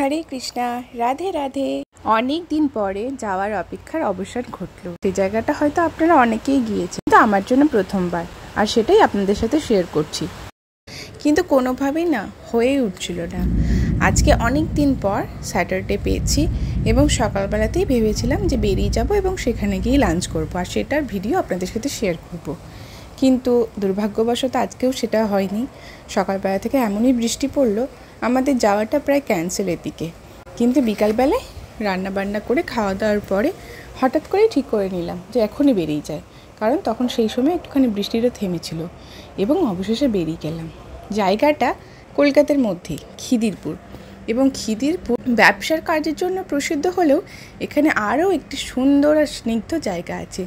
হরে কৃষ্ণা, রাধে রাধে। অনেক দিন পরে যাওয়ার অপেক্ষার অবসান ঘটলো। সেই জায়গাটা হয়তো আপনারা অনেকেই গিয়েছেন, কিন্তু আমার জন্য প্রথমবার, আর সেটাই আপনাদের সাথে শেয়ার করছি। কিন্তু কোনোভাবেই না হয়ে উঠছিল না। আজকে অনেক দিন পর স্যাটারডে পেয়েছি এবং সকালবেলাতেই ভেবেছিলাম যে বেরিয়ে যাব এবং সেখানে গিয়ে লাঞ্চ করব, আর সেটার ভিডিও আপনাদের সাথে শেয়ার করব। কিন্তু দুর্ভাগ্যবশত আজকেও সেটা হয়নি। সকালবেলা থেকে এমনই বৃষ্টি পড়লো, আমাদের যাওয়াটা প্রায় ক্যান্সেলের দিকে। কিন্তু বিকালবেলায় রান্নাবান্না করে খাওয়া দাওয়ার পরে হঠাৎ করেই ঠিক করে নিলাম যে এখনই বেরিয়ে যায়, কারণ তখন সেই সময় একটুখানি বৃষ্টিটা থেমেছিল এবং অবশেষে বেরিয়ে গেলাম। জায়গাটা কলকাতার মধ্যেই, খিদিরপুর। এবং খিদিরপুর ব্যবসার কাজের জন্য প্রসিদ্ধ হলেও এখানে আরও একটি সুন্দর আর স্নিগ্ধ জায়গা আছে,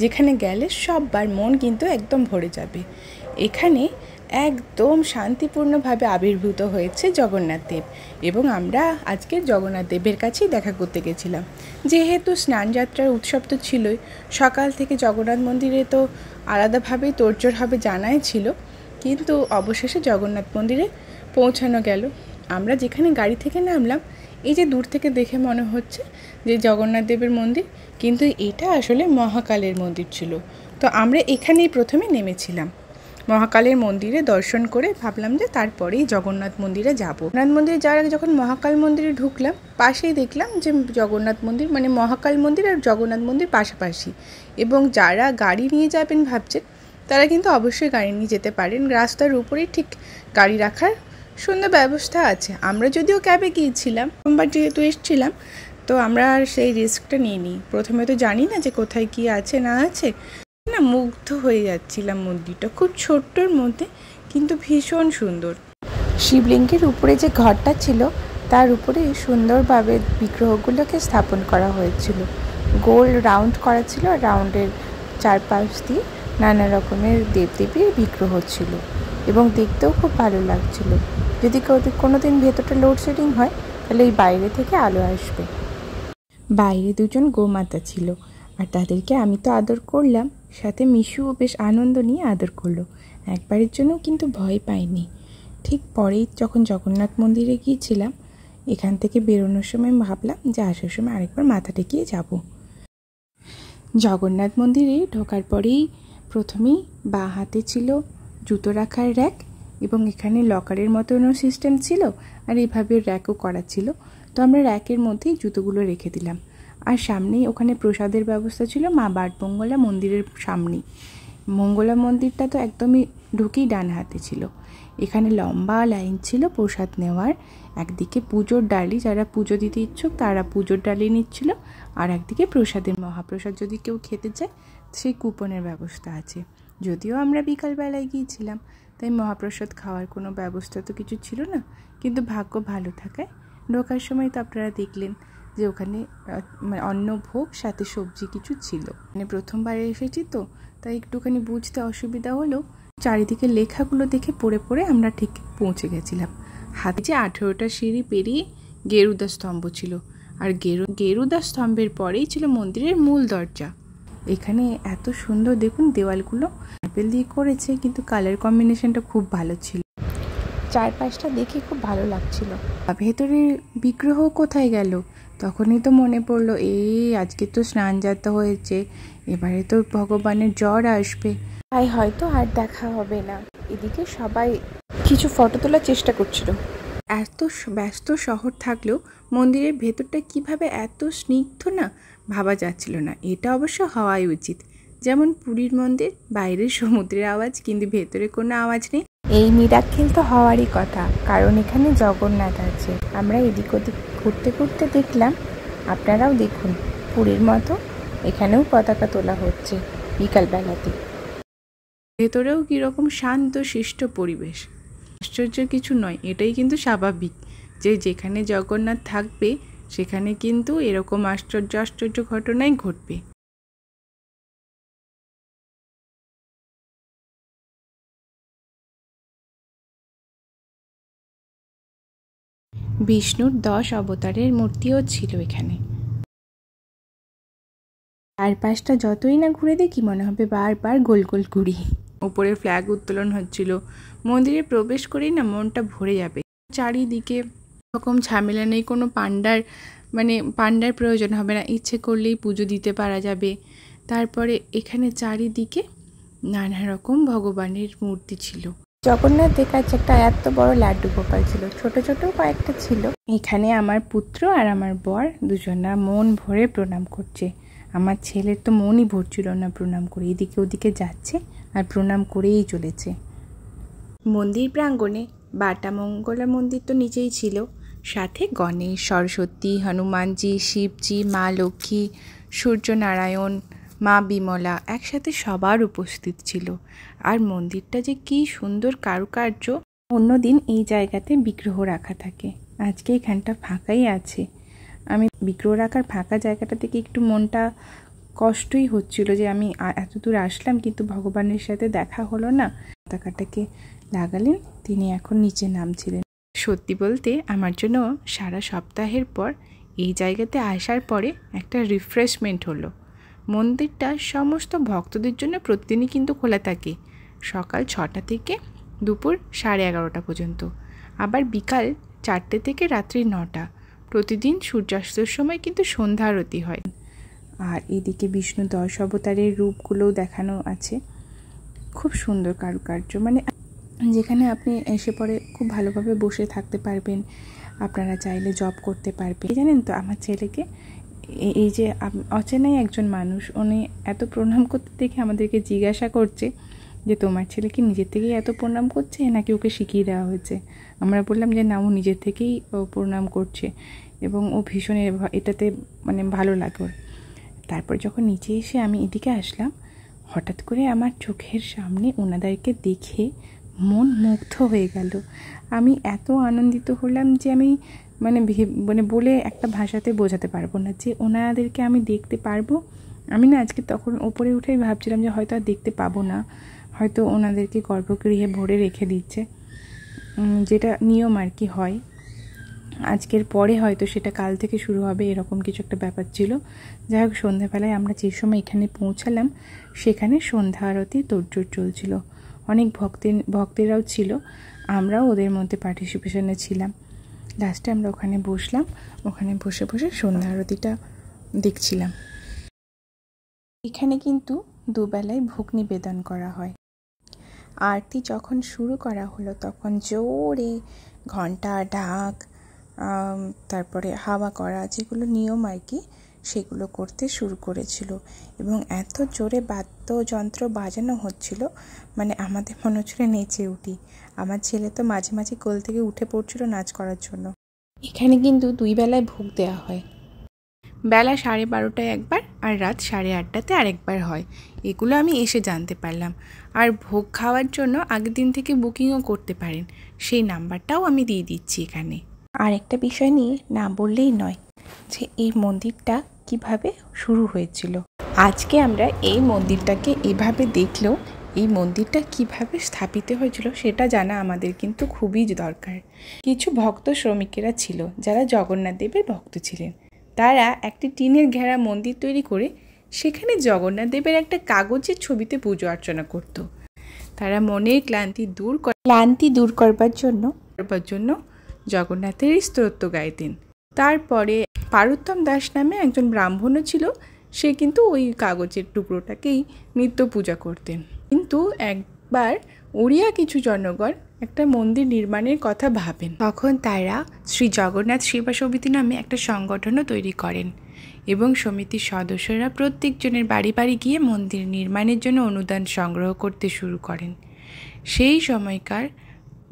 যেখানে গেলে সববার মন কিন্তু একদম ভরে যাবে। এখানে একদম শান্তিপূর্ণভাবে আবির্ভূত হয়েছে জগন্নাথ দেব, এবং আমরা আজকে জগন্নাথ দেবের কাছেই দেখা করতে গেছিলাম। যেহেতু স্নানযাত্রার উৎসব তো ছিলই, সকাল থেকে জগন্নাথ মন্দিরে তো আলাদাভাবেই তোড়জোড় হবে জানাই ছিল, কিন্তু অবশেষে জগন্নাথ মন্দিরে পৌঁছানো গেল। আমরা যেখানে গাড়ি থেকে নামলাম, এই যে দূর থেকে দেখে মনে হচ্ছে যে জগন্নাথ দেবের মন্দির, কিন্তু এটা আসলে মহাকালের মন্দির ছিল। তো আমরা এখানেই প্রথমে নেমেছিলাম। মহাকালের মন্দিরে দর্শন করে ভাবলাম যে তারপরেই জগন্নাথ মন্দিরে যাব। জগন্নাথ মন্দিরে যাওয়ার আগে যখন মহাকাল মন্দিরে ঢুকলাম, পাশেই দেখলাম যে জগন্নাথ মন্দির, মানে মহাকাল মন্দির আর জগন্নাথ মন্দির পাশাপাশি। এবং যারা গাড়ি নিয়ে যাবেন ভাবছেন, তারা কিন্তু অবশ্যই গাড়ি নিয়ে যেতে পারেন। রাস্তার উপরেই ঠিক গাড়ি রাখার সুন্দর ব্যবস্থা আছে। আমরা যদিও ক্যাবে গিয়েছিলাম, সোমবার যেহেতু এসেছিলাম, তো আমরা আর সেই রিস্কটা নিইনি। প্রথমে তো জানি না যে কোথায় কী আছে না আছে, না মুগ্ধ হয়ে যাচ্ছিলাম। মন্দিরটা খুব ছোট্টর মধ্যে, কিন্তু ভীষণ সুন্দর। শিবলিঙ্গের উপরে যে ঘরটা ছিল, তার উপরে সুন্দরভাবে বিগ্রহগুলোকে স্থাপন করা হয়েছিল। গোল রাউন্ড করা ছিল, রাউন্ডের চারপাশ দিয়ে নানা রকমের দেবদেবীর বিগ্রহ ছিল, এবং দেখতেও খুব ভালো লাগছিল। যদি কোনোদিন ভেতরটা লোডশেডিং হয়, তাহলে এই বাইরে থেকে আলো আসবে। বাইরে দুজন গোমাতা ছিল, আর তাদেরকে আমি তো আদর করলাম, সাথে মিশুও বেশ আনন্দ নিয়ে আদর করলো। একবারের জন্য কিন্তু ভয় পাইনি। ঠিক পরেই যখন জগন্নাথ মন্দিরে গিয়েছিলাম, এখান থেকে বেরোনোর সময় ভাবলাম যে আসার সময় আরেকবার মাথা টেকিয়ে যাব। জগন্নাথ মন্দিরে ঢোকার পরেই প্রথমেই বাঁ হাতে ছিল জুতো রাখার র্যাক, এবং এখানে লকারের মতনও সিস্টেম ছিল, আর এইভাবে র্যাকও করা ছিল। তো আমরা র্যাকের মধ্যেই জুতোগুলো রেখে দিলাম। আর সামনেই ওখানে প্রসাদের ব্যবস্থা ছিল মা বাটমঙ্গলা মন্দিরের সামনেই। মঙ্গলা মন্দিরটা তো একদমই ঢুকেই ডান হাতে ছিল। এখানে লম্বা লাইন ছিল প্রসাদ নেওয়ার। একদিকে পুজোর ডালি, যারা পুজো দিতে ইচ্ছুক তারা পুজোর ডালি নিচ্ছিল, আর একদিকে প্রসাদের, মহাপ্রসাদ যদি কেউ খেতে চায় সেই কুপনের ব্যবস্থা আছে। যদিও আমরা বিকালবেলায় গিয়েছিলাম, তাই মহাপ্রসাদ খাওয়ার কোনো ব্যবস্থা তো কিছু ছিল না, কিন্তু ভাগ্য ভালো থাকায় ঢোকার সময় তো আপনারা দেখলেন যে ওখানে অন্ন ভোগ সাথে সবজি কিছু ছিল। মানে প্রথমবার এসেছি তো, তাই একটুখানি বুঝতে অসুবিধা হলেও চারিদিকে লেখাগুলো দেখে পড়ে পড়ে আমরা ঠিক পৌঁছে গেছিলাম। হাতে যে 18টা সিঁড়ি পেরিয়ে গেরুদা স্তম্ভ ছিল, আর গেরুদা স্তম্ভের পরেই ছিল মন্দিরের মূল দরজা। এখানে এত সুন্দর, দেখুন দেওয়ালগুলো মার্বেল দিয়ে করেছে, কিন্তু কালার কম্বিনেশনটা খুব ভালো ছিল। চারপাশটা দেখে খুব ভালো লাগছিল। ভেতরে বিগ্রহ কোথায় গেল, তখনই তো মনে পড়লো আজকে তো স্নানযাত্রা হয়েছে, এবারে তো ভগবানের জ্বর আসবে, তাই হয়তো আর দেখা হবে না। এদিকে সবাই কিছু ফটো তোলার চেষ্টা করছিল। এত ব্যস্ত শহর থাকলেও মন্দিরের ভেতরটা কিভাবে এত স্নিগ্ধ না, ভাবা যাচ্ছিল না। এটা অবশ্য হওয়াই উচিত। যেমন পুরীর মন্দির, বাইরের সমুদ্রের আওয়াজ, কিন্তু ভেতরে কোনো আওয়াজ নেই। এই মিরাক্কেল তো হওয়ারই কথা, কারণ এখানে জগন্নাথ আছে। আমরা এদিক ওদিক ঘুরতে ঘুরতে দেখলাম, আপনারাও দেখুন পুরীর মতো এখানেও পতাকা তোলা হচ্ছে বিকালবেলাতে। ভেতরেও কীরকম শান্ত শিষ্ট পরিবেশ। আশ্চর্যের কিছু নয়, এটাই কিন্তু স্বাভাবিক যে যেখানে জগন্নাথ থাকবে সেখানে কিন্তু এরকম আশ্চর্য আশ্চর্য ঘটনাই ঘটবে। বিষ্ণুর 10 অবতারের মূর্তিও ছিল এখানে। চারপাশটা যতই না ঘুরে দেখি মনে হবে বারবার গোল গোল ঘুরি। উপরে ফ্ল্যাগ উত্তোলন হচ্ছিল। মন্দিরে প্রবেশ করেই না মনটা ভরে যাবে। চারিদিকে রকম ঝামেলা নেই, কোনো পান্ডার প্রয়োজন হবে না, ইচ্ছে করলেই পুজো দিতে পারা যাবে। তারপরে এখানে চারিদিকে নানা রকম ভগবানের মূর্তি ছিল। জগন্নাথের কাছে একটা এত বড় লাড্ডু গোপাল ছিল, ছোট ছোট কয়েকটা ছিল। এখানে আমার পুত্র আর আমার বর দুজনা মন ভরে প্রণাম করছে। আমার ছেলের তো মনই ভরছিল না প্রণাম করে, এদিকে ওদিকে যাচ্ছে আর প্রণাম করেই চলেছে। মন্দির প্রাঙ্গণে বাটা মঙ্গলা মন্দির তো নিচেই ছিল, সাথে গণেশ, সরস্বতী, হনুমানজি, শিবজি, মা লক্ষ্মী, সূর্যনারায়ণ, মা বিমলা একসাথে সবার উপস্থিত ছিল। আর মন্দিরটা যে কি সুন্দর কারুকার্য। অন্যদিন এই জায়গাতে বিগ্রহ রাখা থাকে, আজকে এখানটা ফাঁকাই আছে। আমি বিগ্রহ রাখার ফাঁকা জায়গাটা থেকে একটু মনটা কষ্টই হচ্ছিল যে আমি এত দূর আসলাম কিন্তু ভগবানের সাথে দেখা হলো না। পতাকাটাকে লাগালেন, তিনি এখন নিচে নামছিলেন। সত্যি বলতে আমার জন্য সারা সপ্তাহের পর এই জায়গাতে আসার পরে একটা রিফ্রেশমেন্ট হলো। মন্দিরটা সমস্ত ভক্তদের জন্য প্রতিদিনই কিন্তু খোলা থাকে, সকাল 6টা থেকে দুপুর 11:30 পর্যন্ত, আবার বিকাল 4টে থেকে রাত্রি 9টা। প্রতিদিন সূর্যাস্তের সময় কিন্তু সন্ধ্যা আরতি হয়। আর এদিকে বিষ্ণু 10 অবতারের রূপগুলোও দেখানো আছে, খুব সুন্দর কারুকার্য। যেখানে আপনি এসে পরে খুব ভালোভাবে বসে থাকতে পারবেন, আপনারা চাইলে জব করতে পারবেন। জানেন তো আমার ছেলেকে এই যে অচেনাই একজন মানুষ, উনি এত প্রণাম করতে দেখে আমাদেরকে জিজ্ঞাসা করছে যে তোমার ছেলে কি নিজের থেকেই এত প্রণাম করছে নাকি ওকে শিখিয়ে দেওয়া হয়েছে। আমরা বললাম যে না, ও নিজের থেকেই প্রণাম করছে এবং ও ভীষণ এটাতে ভালো লাগে। তারপর যখন নিচে এসে আমি এদিকে আসলাম, হঠাৎ করে আমার চোখের সামনে ওনাদেরকে দেখে মন মুগ্ধ হয়ে গেল। আমি এত আনন্দিত হলাম যে আমি বলে একটা ভাষাতে বোঝাতে পারবো না যে ওনাদেরকে আমি দেখতে পারবো। আমি না আজকে তখন ওপরে উঠেই ভাবছিলাম যে হয়তো আর দেখতে পাবো না, হয়তো ওনাদেরকে গর্ভগৃহে ভরে রেখে দিচ্ছে, যেটা নিয়ম আর কি হয়। আজকের পরে হয়তো সেটা কাল থেকে শুরু হবে, এরকম কিছু একটা ব্যাপার ছিল। যাই হোক, সন্ধ্যাবেলায় আমরা যে সময় এখানে পৌঁছালাম সেখানে সন্ধ্যা আরতির তোড়জোড় চলছিল। অনেক ভক্তেরাও ছিল, আমরাও ওদের মধ্যে পার্টিসিপেশনে ছিলাম। লাস্টে আমরা ওখানে বসলাম, ওখানে বসে বসে সন্ধ্যা আরতিটা দেখছিলাম। এখানে কিন্তু দুবেলায় ভোগ নিবেদন করা হয়। আরতি যখন শুরু করা হলো তখন জোরে ঘণ্টা, ঢাক, তারপরে হাওয়া করা, যেগুলো নিয়ম আর কি, সেগুলো করতে শুরু করেছিল এবং এত জোরে বাদ্যযন্ত্র বাজানো হচ্ছিল, আমাদের মনে হচ্ছিল নেচে উঠি। আমার ছেলে তো মাঝে মাঝে কোল থেকে উঠে পড়ছিল নাচ করার জন্য। এখানে কিন্তু 2 বেলায় ভোগ দেওয়া হয়, বেলা 12:30টায় একবার আর রাত 8:30টাতে আরেকবার হয়। এগুলো আমি এসে জানতে পারলাম। আর ভোগ খাওয়ার জন্য আগের দিন থেকে বুকিংও করতে পারেন, সেই নাম্বারটাও আমি দিয়ে দিচ্ছি এখানে। আর একটা বিষয় নিয়ে না বললেই নয় যে এই মন্দিরটা কিভাবে শুরু হয়েছিল। আজকে আমরা এই মন্দিরটাকে এভাবে দেখলেও এই মন্দিরটা কিভাবে স্থাপিত হয়েছিল সেটা জানা আমাদের কিন্তু খুবই দরকার। কিছু ভক্ত শ্রমিকেরা ছিল যারা জগন্নাথ দেবের ভক্ত ছিলেন। তারা একটি টিনের ঘেরা মন্দির তৈরি করে সেখানে জগন্নাথ দেবের একটা কাগজের ছবিতে পুজো অর্চনা করত। তারা মনের ক্লান্তি দূর করবার জন্য জগন্নাথের স্তোত্র গাইতেন। তারপরে পারুত্তম দাস নামে একজন ব্রাহ্মণও ছিল, সে কিন্তু ওই কাগজের টুকরোটাকেই নিত্য পূজা করতেন। কিন্তু একবার ওড়িয়া কিছু জনগণ একটা মন্দির নির্মাণের কথা ভাবেন, তখন তারা শ্রী জগন্নাথ সেবা সমিতি নামে একটা সংগঠনও তৈরি করেন এবং সমিতির সদস্যরা প্রত্যেকজনের বাড়ি বাড়ি গিয়ে মন্দির নির্মাণের জন্য অনুদান সংগ্রহ করতে শুরু করেন। সেই সময়কার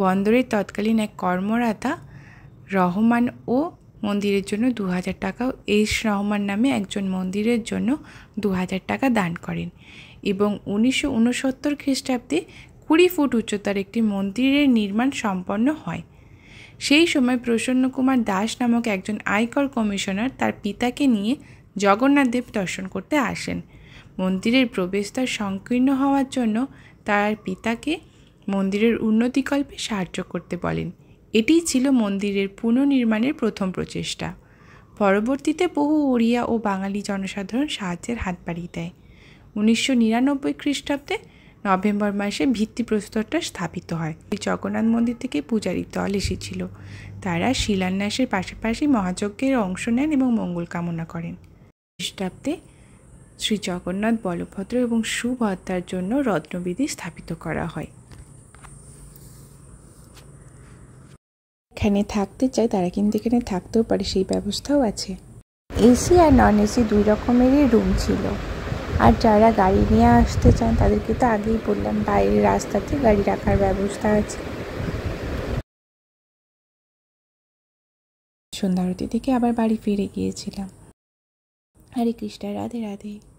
বন্দরের তৎকালীন এক কর্মরতা রহমান ও মন্দিরের জন্য 2000 টাকা, এস রহমান নামে একজন মন্দিরের জন্য 2000 টাকা দান করেন এবং 1969 খ্রিস্টাব্দে 20 ফুট উচ্চতার একটি মন্দিরের নির্মাণ সম্পন্ন হয়। সেই সময় প্রসন্ন কুমার দাস নামক একজন আয়কর কমিশনার তার পিতাকে নিয়ে জগন্নাথ দেব দর্শন করতে আসেন। মন্দিরের প্রবেশদ্বার সংকীর্ণ হওয়ার জন্য তার পিতাকে মন্দিরের উন্নতিকল্পে সাহায্য করতে বলেন। এটিই ছিল মন্দিরের পুনর্নির্মাণের প্রথম প্রচেষ্টা। পরবর্তীতে বহু ওড়িয়া ও বাঙালি জনসাধারণ সাহায্যের হাত বাড়িয়ে দেয়। 1999 খ্রিস্টাব্দে নভেম্বর মাসে ভিত্তিপ্রস্তরটা স্থাপিত হয়। জগন্নাথ মন্দির থেকে পূজারীর দল এসেছিল, তারা শিলান্যাসের পাশাপাশি মহাযজ্ঞের অংশ নেন এবং মঙ্গল কামনা করেন। খ্রিস্টাব্দে শ্রী জগন্নাথ, বলভদ্র এবং সুভদ্রার জন্য রত্নবেদী স্থাপিত করা হয়। এখানে থাকতে চায় তারা কিন্তু এখানে থাকতেও পারে, সেই ব্যবস্থাও আছে। এসি আর নন এসি দুই রকমেরই রুম ছিল। আর যারা গাড়ি নিয়ে আসতে চান তাদেরকে তো আগেই বললাম বাইরের রাস্তাতে গাড়ি রাখার ব্যবস্থা আছে। সন্ধ্যা আরতি থেকে আবার বাড়ি ফিরে গিয়েছিলাম। হরে কৃষ্ণ, রাধে রাধে।